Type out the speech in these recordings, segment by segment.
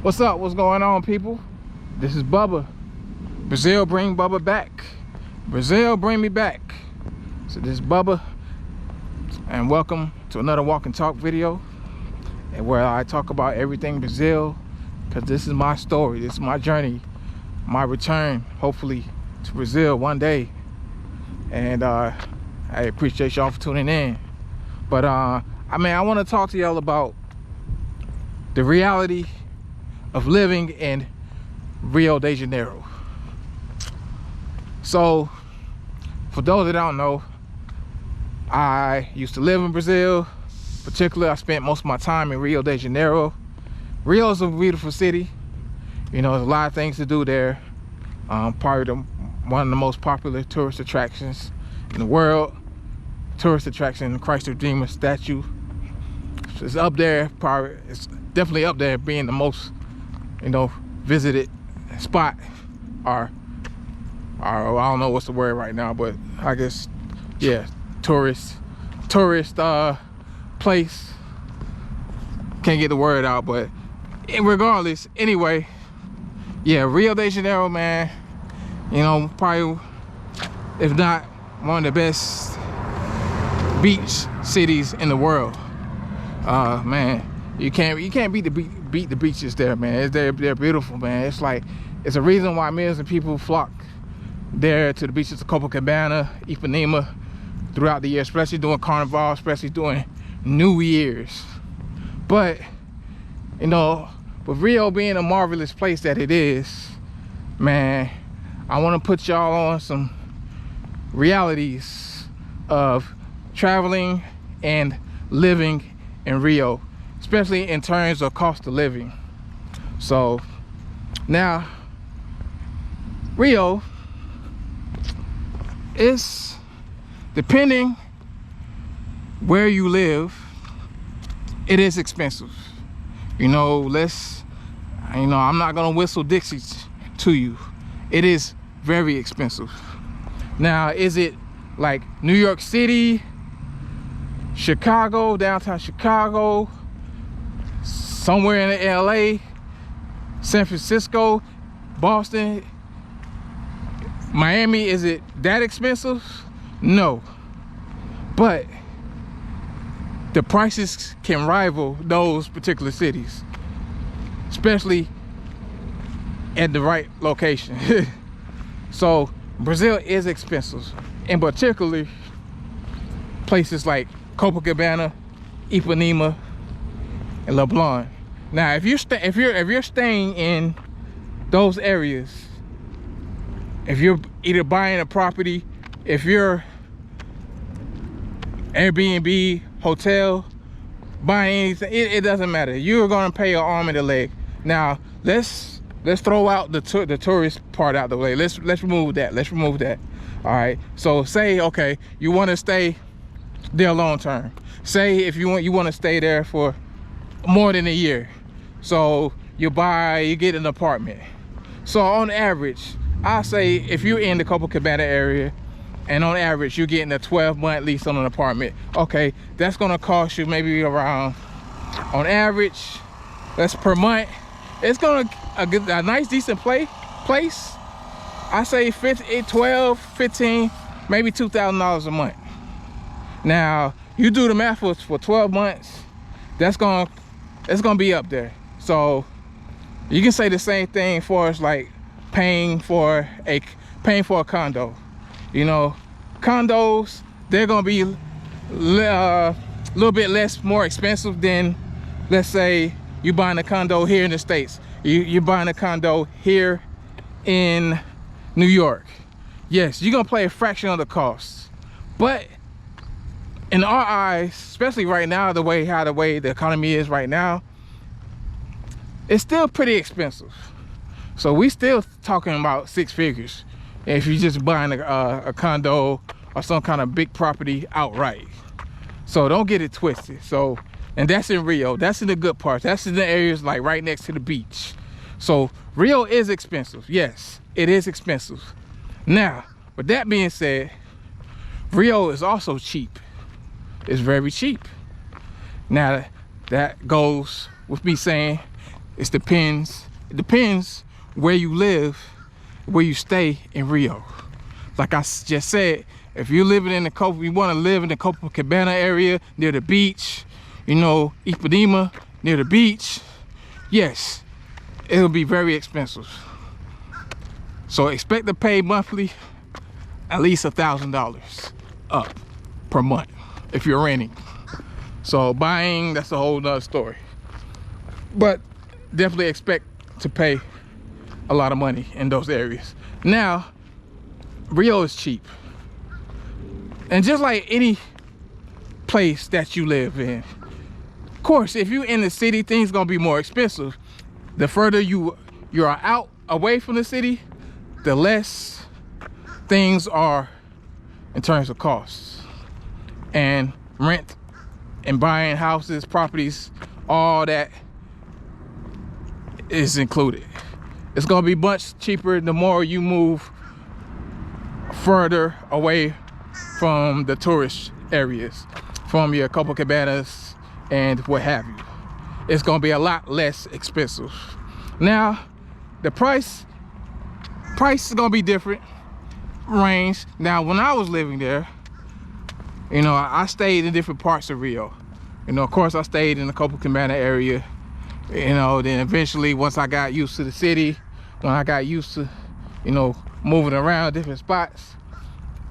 What's up? What's going on, people? This is Bubba. Brazil, bring Bubba back. Brazil, bring me back. So this is Bubba, and welcome to another walk and talk video, and where I talk about everything Brazil, because this is my story, this is my journey, my return, hopefully, to Brazil one day. And I appreciate y'all for tuning in. But I want to talk to y'all about the reality of living in Rio de Janeiro. So for those that don't know, I used to live in Brazil. Particularly, I spent most of my time in Rio de Janeiro. Rio is a beautiful city. You know, there's a lot of things to do there. Probably one of the most popular tourist attractions in the world. Tourist attraction, the Christ Redeemer statue. It's up there, probably, it's definitely up there being the most, visited spot, or I don't know what's the word right now, but I guess, yeah, tourist place. Can't get the word out, but regardless, anyway, yeah, Rio de Janeiro, man, probably, if not one of the best beach cities in the world. Man, you can't beat the beaches there, man. They're beautiful, man. It's a reason why millions of people flock there to the beaches of Copacabana, Ipanema throughout the year, especially during Carnival, especially during New Year's. But with Rio being a marvelous place that it is, man, I want to put y'all on some realities of traveling and living in Rio, especially in terms of cost of living. So now, Rio is, depending where you live, it is expensive. I'm not gonna whistle Dixie to you. It is very expensive. Now, is it like New York City, Chicago, downtown Chicago, somewhere in LA, San Francisco, Boston, Miami? Is it that expensive? No, but the prices can rival those particular cities, especially at the right location. So Brazil is expensive, and particularly places like Copacabana, Ipanema, and Leblon. Now, if you're staying in those areas, if you're either buying a property, if you're Airbnb, hotel, buying anything, it doesn't matter. You're gonna pay an arm and a leg. Now, let's throw out the tourist part out the way. Let's remove that. Let's remove that. All right. So say, okay, you want to stay there long term. Say if you want to stay there for more than a year. So you get an apartment. So on average, I say if you're in the Copacabana area, and on average you're getting a 12-month lease on an apartment, okay, that's gonna cost you maybe around, on average, that's per month, it's gonna a nice decent place, I say 12, 15, maybe $2,000 a month. Now you do the math for 12 months, it's gonna be up there. So you can say the same thing for us, like paying for a condo. Condos, they're gonna be a little bit more expensive than, let's say, you buying a condo here in the States. You're buying a condo here in New York. Yes, you're gonna pay a fraction of the cost, but in our eyes, especially right now, the way the economy is right now, it's still pretty expensive. So we still talking about 6 figures if you're just buying a condo or some kind of big property outright. So don't get it twisted. So, and that's in Rio. That's in the good parts. That's in the areas like right next to the beach. So Rio is expensive. Yes, it is expensive. Now, with that being said, Rio is also cheap. It's very cheap. Now, that goes with me saying It depends where you live, where you stay in Rio. Like I just said, if you're living in you want to live in the Copacabana area near the beach, you know, Ipanema near the beach, yes, it'll be very expensive. So expect to pay monthly at least $1,000 up per month if you're renting. So buying, that's a whole nother story. But definitely expect to pay a lot of money in those areas. Now, Rio is cheap. And just like any place that you live in, of course, if you're in the city, things gonna be more expensive. The further you are out away from the city, the less things are in terms of costs. And rent and buying houses, properties, all that is included. It's gonna be much cheaper the more you move further away from the tourist areas, from your Copacabanas and what have you. It's gonna be a lot less expensive. Now, the price is gonna be different, range. Now, when I was living there, you know, I stayed in different parts of Rio. You know, of course, I stayed in the Copacabana area. You know, then eventually, once I got used to the city, when I got used to, you know, moving around different spots,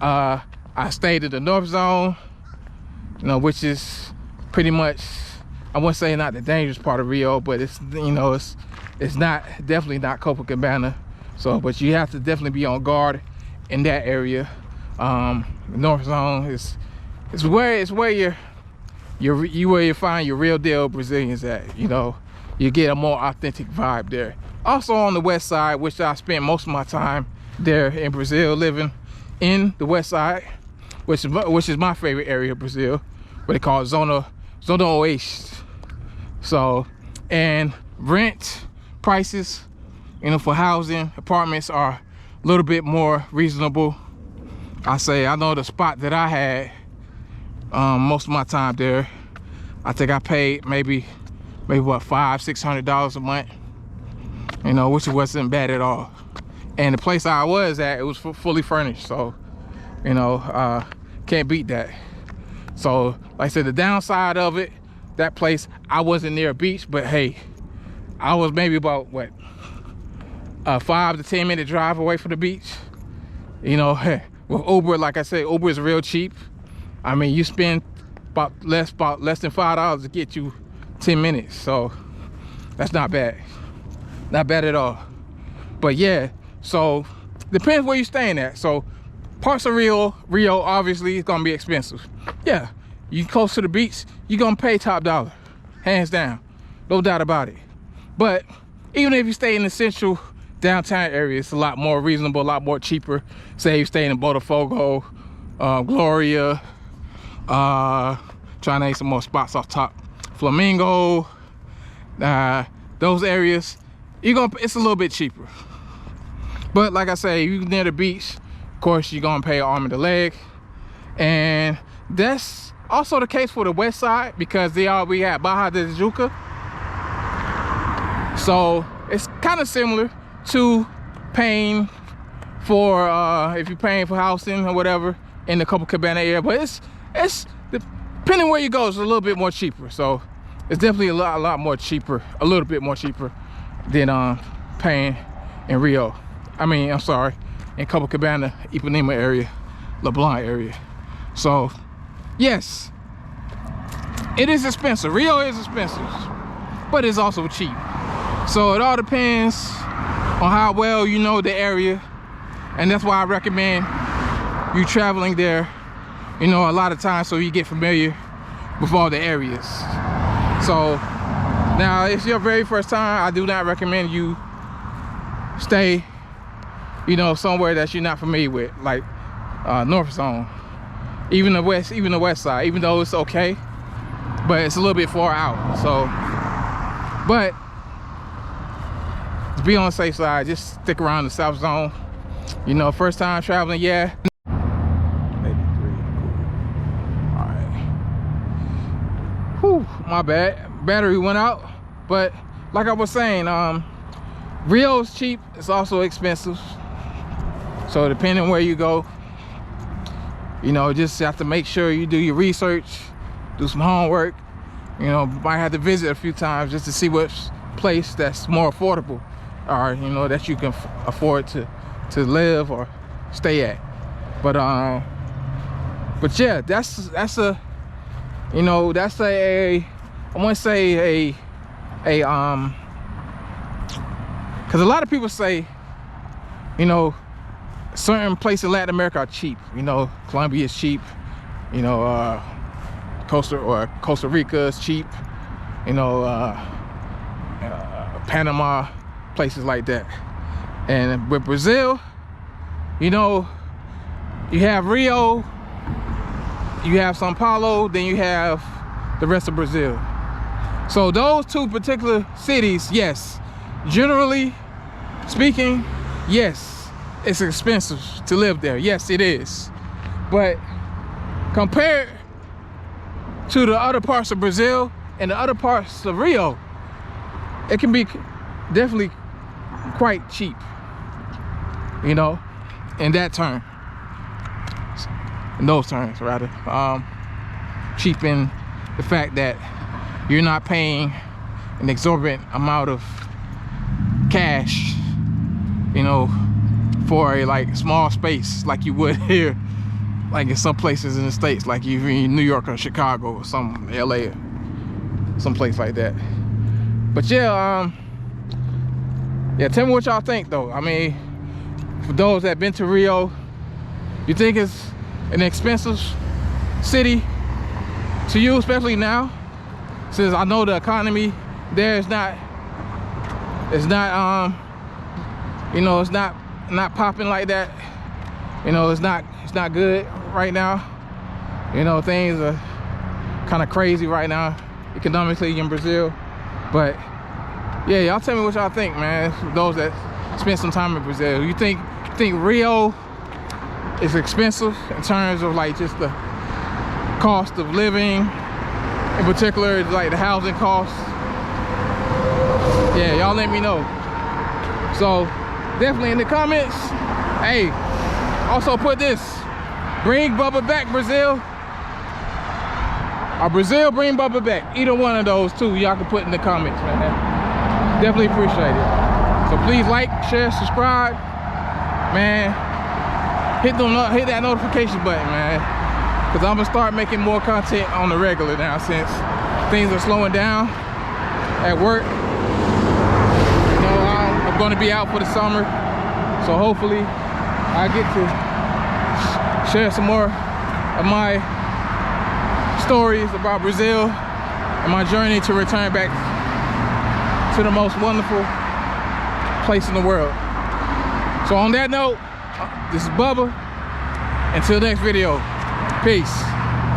I stayed in the North Zone, you know, which is pretty much, I wouldn't say not the dangerous part of Rio, but it's, you know, it's definitely not Copacabana. So, but you have to definitely be on guard in that area. The North Zone is where you find your real deal Brazilians at. You know, you get a more authentic vibe there. Also on the west side, which I spent most of my time there in Brazil, living in the west side, which is my favorite area of Brazil, what they call Zona Oeste. So, and rent prices, you know, for housing, apartments are a little bit more reasonable. I know the spot that I had most of my time there, I think I paid maybe what, $500–600 a month, you know, which wasn't bad at all. And the place I was at, it was fully furnished, so, you know, can't beat that. So like I said, the downside of it, that place, I wasn't near a beach, but hey, I was maybe about what, a 5 to 10 minute drive away from the beach. You know, with Uber, like I said, Uber is real cheap. I mean, you spend about less than $5 to get you 10 minutes, so that's not bad, not bad at all. But yeah, so depends where you're staying at. So parts of Rio obviously is gonna be expensive. Yeah, you close to the beach, you're gonna pay top dollar, hands down, no doubt about it. But even if you stay in the central downtown area, it's a lot more reasonable, a lot more cheaper. Say you stay in Botafogo, Gloria, trying to name some more spots off top, Flamingo, those areas, it's a little bit cheaper. But like I say, you near the beach, of course you're gonna pay arm and a leg. And that's also the case for the west side, because we have Barra de Tijuca. So it's kind of similar to paying for if you're paying for housing or whatever in the Copacabana area, but it's depending where you go, it's a little bit more cheaper. So it's definitely a lot more cheaper, a little bit more cheaper than paying in Rio. I'm sorry, in Copacabana, Ipanema area, LeBlanc area. So yes, it is expensive. Rio is expensive, but it's also cheap. So it all depends on how well you know the area, and that's why I recommend you traveling there, you know, a lot of times, so you get familiar with all the areas. So now, if it's your very first time, I do not recommend you stay, you know, somewhere that you're not familiar with, like North Zone, even the west side, even though it's okay, but it's a little bit far out. So, but to be on the safe side, just stick around the South Zone. You know, first time traveling, yeah. Maybe 3. All right. Whew, my bad. Battery went out, but like I was saying, Rio's cheap, it's also expensive. So depending on where you go, you know, just have to make sure you do your research, do some homework. You know, might have to visit a few times just to see what place that's more affordable, or you know, that you can afford to live or stay at. But yeah, that's a, you know, that's a I want to say because a lot of people say, you know, certain places in Latin America are cheap. You know, Colombia is cheap. You know, Costa Rica is cheap. You know, Panama, places like that. And with Brazil, you know, you have Rio, you have Sao Paulo, then you have the rest of Brazil. So those two particular cities, yes, generally speaking, yes, it's expensive to live there. Yes, it is. But compared to the other parts of Brazil and the other parts of Rio, it can be definitely quite cheap, you know, in that term, in those terms rather. Cheap in the fact that you're not paying an exorbitant amount of cash, you know, for a like small space like you would here, like in some places in the States, like you in New York or Chicago or some LA or some place like that. But yeah, tell me what y'all think though. I mean, for those that been to Rio, you think it's an expensive city to you, especially now, since I know the economy there is not, you know, it's not popping like that. You know, it's not good right now. You know, things are kind of crazy right now economically in Brazil. But yeah, y'all tell me what y'all think, man. For those that spent some time in Brazil, you think Rio is expensive in terms of like just the cost of living, in particular like the housing costs? Yeah, y'all let me know. So definitely in the comments. Hey, also put this: bring Bubba back, Brazil, or Brazil bring Bubba back. Either one of those two y'all can put in the comments, man. Definitely appreciate it. So please like, share, subscribe, man. Hit that notification button, man, because I'm gonna start making more content on the regular now since things are slowing down at work. You know, I'm gonna be out for the summer, so hopefully I get to share some more of my stories about Brazil and my journey to return back to the most wonderful place in the world. So on that note, this is Bubba. Until next video, peace.